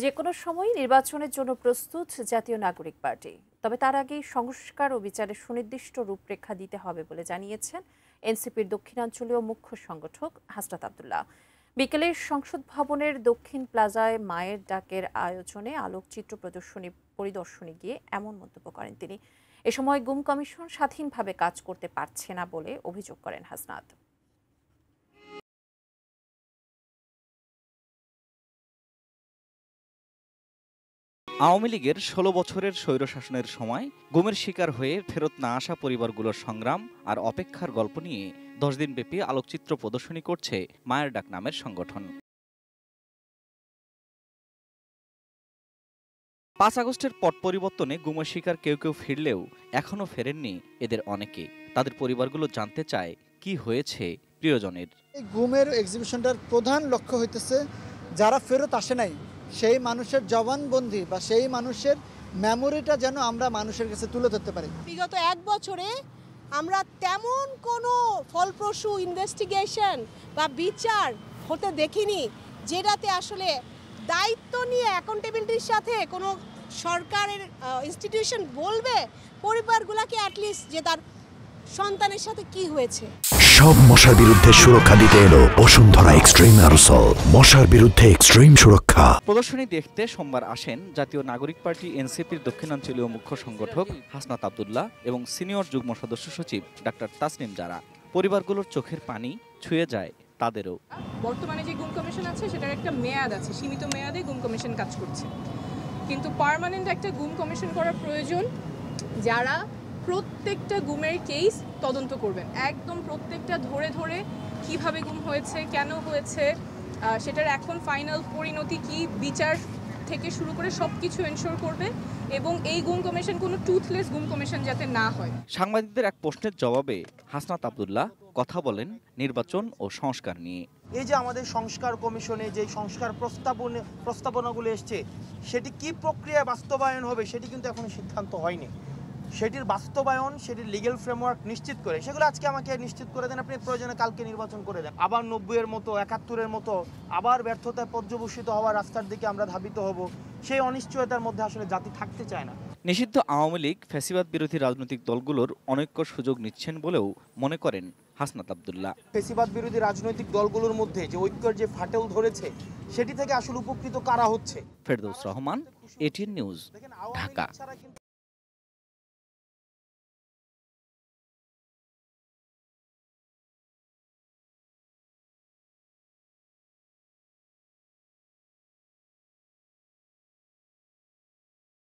যে কোনো সময় নির্বাচনের জন্য প্রস্তুত জাতীয় নাগরিক পার্টি, তবে তার আগেই সংস্কার ও বিচারের সুনির্দিষ্ট রূপরেখা দিতে হবে বলে জানিয়েছেন এনসিপির দক্ষিণাঞ্চলীয় মুখ্য সংগঠক হাসনাত আব্দুল্লাহ। বিকেলে সংসদ ভবনের দক্ষিণ প্লাজায় মায়ের ডাকের আয়োজনে আলোকচিত্র প্রদর্শনী পরিদর্শনে গিয়ে এমন মন্তব্য করেন তিনি। এ সময় গুম কমিশন স্বাধীনভাবে কাজ করতে পারছে না বলে অভিযোগ করেন হাসনাত। আওয়ামী লীগের ১৬ বছরের স্বৈরশাসনের সময় গুমের শিকার হয়ে ফেরত না আসা পরিবারগুলোর সংগ্রাম আর অপেক্ষার গল্প নিয়ে ১০ দিনব্যাপী আলোকচিত্র প্রদর্শনী করছে মায়ের ডাক নামের সংগঠন। ৫ আগস্টের পট পরিবর্তনে গুমের শিকার কেউ কেউ ফিরলেও এখনও ফেরেননি এদের অনেকে। তাদের পরিবারগুলো জানতে চায় কি হয়েছে প্রিয়জনের। এই গুমের এক্সিবিশনটার প্রধান লক্ষ্য হইতেছে যারা ফেরত আসে নাই সেই মানুষের জবানবন্দি বা সেই মানুষের মেমোরিটা যেন আমরা মানুষের কাছে তুলে ধরতে পারি। বিগত ১ বছরে আমরা তেমন কোনো ফলপ্রসূ ইনভেস্টিগেশন বা বিচার হতে দেখিনি, যেটাতে আসলে দায়িত্ব নিয়ে অ্যাকাউন্টেবিলিটির সাথে কোনো সরকারের ইনস্টিটিউশন বলবে পরিবারগুলোকে অ্যাটলিস্ট যে তার সন্তানের সাথে কি হয়েছে। সব মশার বিরুদ্ধে সুরক্ষা দিতে এলো বসুন্ধরা এক্সট্রিম অ্যারোসল, মশার বিরুদ্ধে এক্সট্রিম সুরক্ষা। প্রদর্শনী দেখতে সোমবার আসেন জাতীয় নাগরিক পার্টি এনসিপির দক্ষিণাঞ্চলীয় মুখ্য সংগঠক হাসনাত আব্দুল্লাহ এবং সিনিয়র যুগ্ম সদস্য সচিব ডাক্তার তাসনিম জারা। পরিবারগুলোর চোখের পানি ছুঁয়ে যায় তাদেরও। বর্তমানে যে গুম কমিশন আছে সেটার একটা মেয়াদ আছে, সীমিত মেয়াদে গুম কমিশন কাজ করছে, কিন্তু পার্মানেন্ট একটা গুম কমিশন করার প্রয়োজন, যারা প্রত্যেকটা গুমের কেস তদন্ত করবেন, একদম প্রত্যেকটা ধরে ধরে কিভাবে গুম হয়েছে, কেন হয়েছে, সেটার এখন ফাইনাল পরিণতি কি, বিচার থেকে শুরু করে সব কিছু এনশোর করবে, এবং এই গুম কমিশন কোনো টুথলেস গুম কমিশন যাতে না হয়। সাংবাদিকদের এক প্রশ্নের জবাবে হাসনাত আব্দুল্লাহ কথা বলেন নির্বাচন ও সংস্কার নিয়ে। এই যে আমাদের সংস্কার কমিশনে যে সংস্কার প্রস্তাবনাগুলো এসছে, সেটি কি প্রক্রিয়ায় বাস্তবায়ন হবে সেটি কিন্তু এখনো সিদ্ধান্ত হয়নি। সেটির বাস্তবায়ন, সেটির লিগ্যাল ফ্রেমওয়ার্ক নিশ্চিত করে সেগুলো আজকে আমাকে নিশ্চিত করে দেন, আপনি প্রয়োজনে কালকে নির্বাচন করে দেন। আবার ৯০-এর মতো ৭১-এর মতো আবার ব্যর্থতায় পর্যবসিত হওয়ার রাস্তার দিকে আমরা ধাবিত হব। সেই অনিশ্চয়তার মধ্যে আসলে জাতি থাকতে চায় না। নিষিদ্ধ আওয়ামী লীগ ফ্যাসিবাদ বিরোধী রাজনৈতিক দলগুলোর অনৈক্য সুযোগ নিচ্ছেন বলেও মনে করেন হাসনাত আব্দুল্লাহ। ফ্যাসিবাদ বিরোধী রাজনৈতিক দলগুলোর মধ্যে যে ঐক্যের যে ফাটল ধরেছে, সেটি থেকে আসলে উপকৃত কারা হচ্ছে। Ferdous Rahman, ATN news, Dhaka.